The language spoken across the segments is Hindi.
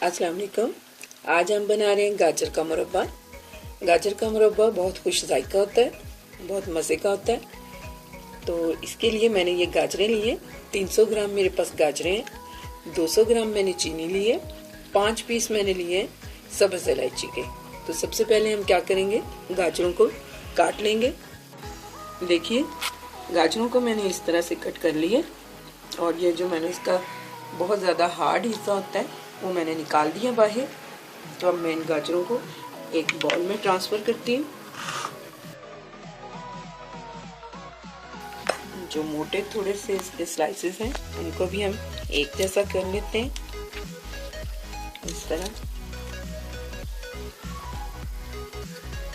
अस्सलाम वालेकुम। आज हम बना रहे हैं गाजर का मुरब्बा। गाजर का मुरब्बा बहुत खुश जायका होता है, बहुत मज़े का होता है। तो इसके लिए मैंने ये गाजरें ली हैं। 300 ग्राम मेरे पास गाजरें हैं, 200 ग्राम मैंने चीनी ली है, 5 पीस मैंने लिए हैं सब्ज़ इलायची के। तो सबसे पहले हम क्या करेंगे, गाजरों को काट लेंगे। देखिए गाजरों को मैंने इस तरह से कट कर लिए और ये जो मैंने इसका बहुत ज़्यादा हार्ड हिस्सा होता है वो मैंने निकाल दिया बाहर। तो अब मैं इन गाजरों को एक बाउल में ट्रांसफ़र करती हूँ। जो मोटे थोड़े से इसके स्लाइसेस हैं उनको भी हम एक जैसा कर लेते हैं, इस तरह,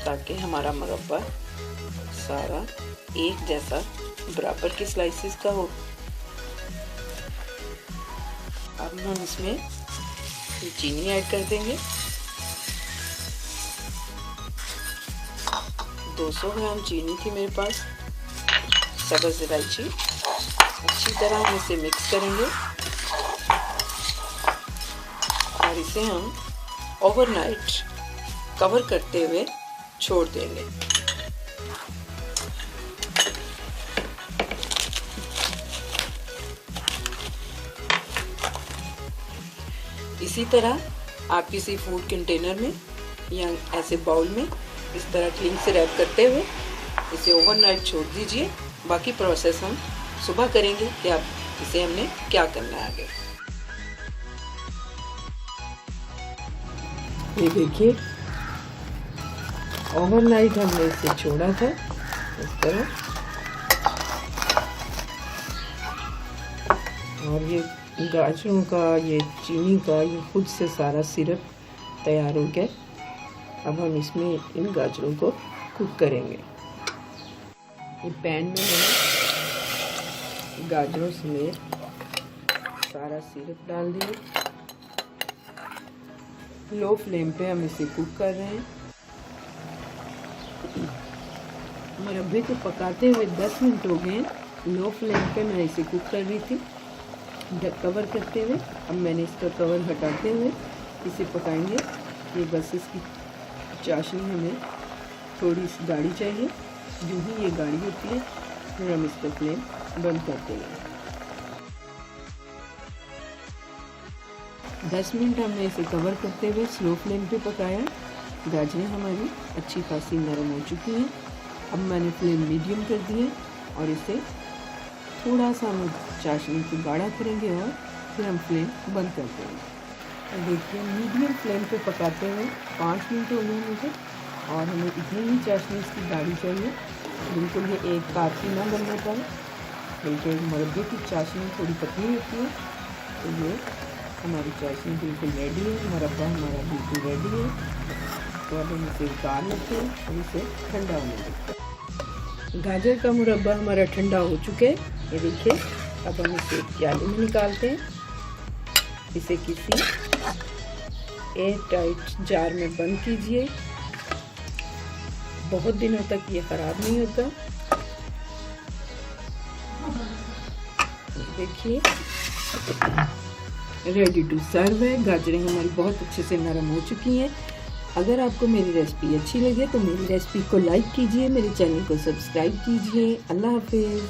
ताकि हमारा मुरब्बा सारा एक जैसा बराबर के स्लाइसेस का हो। अब हम इसमें चीनी ऐड कर देंगे। 200 ग्राम चीनी थी मेरे पास, सब्ज़ इलायची। अच्छी तरह हम इसे मिक्स करेंगे और इसे हम ओवरनाइट कवर करते हुए छोड़ देंगे। इसी तरह आप किसी फूड कंटेनर में या ऐसे बाउल में इस तरह क्लीन से रैप करते हुए इसे ओवरनाइट छोड़ दीजिए। बाकी प्रोसेस हम सुबह करेंगे कि आप इसे हमने क्या करना है आगे। ये देखिए ओवरनाइट हमने इसे छोड़ा था इस तरह, और ये गाजरों का, ये चीनी का, ये खुद से सारा सिरप तैयार हो गया। अब हम इसमें इन गाजरों को कुक करेंगे। ये पैन में मैंने गाजरों समेत सारा सिरप डाल दिया। लो फ्लेम पे हम इसे कुक कर रहे हैं। मुरब्बे को पकाते हुए 10 मिनट हो गए। लो फ्लेम पे मैं इसे कुक कर रही थी कवर करते हुए। अब मैंने इसका कवर हटाते हुए इसे पकाएंगे। ये बस इसकी चाशनी हमें थोड़ी सी गाढ़ी चाहिए। जो ही ये गाढ़ी होती है फिर हम इसका फ्लेम बंद कर देंगे। 10 मिनट हमने इसे कवर करते हुए स्लो फ्लेम पे पकाया। गाजरें हमारी अच्छी खासी नरम हो चुकी हैं। अब मैंने फ्लेम मीडियम कर दी है और इसे थोड़ा सा हम चाशनी को गाढ़ा करेंगे और फिर हम फ्लेम बंद कर देंगे। देखिए मीडियम फ्लेम पे पकाते हुए 5 मिनट हो गए मुझे, और हमें इतनी ही चाशनी इसकी गाढ़ी चाहिए। बिल्कुल ये एक काफी ना बनना पाए, बल्कि मुरब्बे की चाशनी थोड़ी पतली होती है। तो ये हमारी चाशनी बिल्कुल रेडी है, मुरब्बा हमारा बिल्कुल रेडी है। तो अब हम इसे उतार लेते हैं और इसे ठंडा होने देते हैं। गाजर का मुरब्बा हमारा ठंडा हो चुका है, ये देखिए। अब हम इसे प्याले में निकालते हैं। इसे किसी एयर टाइट जार में बंद कीजिए। बहुत दिनों तक ये ख़राब नहीं होता। देखिए रेडी टू सर्व है। गाजरें हमारी बहुत अच्छे से नरम हो चुकी हैं। अगर आपको मेरी रेसिपी अच्छी लगे तो मेरी रेसिपी को लाइक कीजिए, मेरे चैनल को सब्सक्राइब कीजिए। अल्लाह हाफिज़।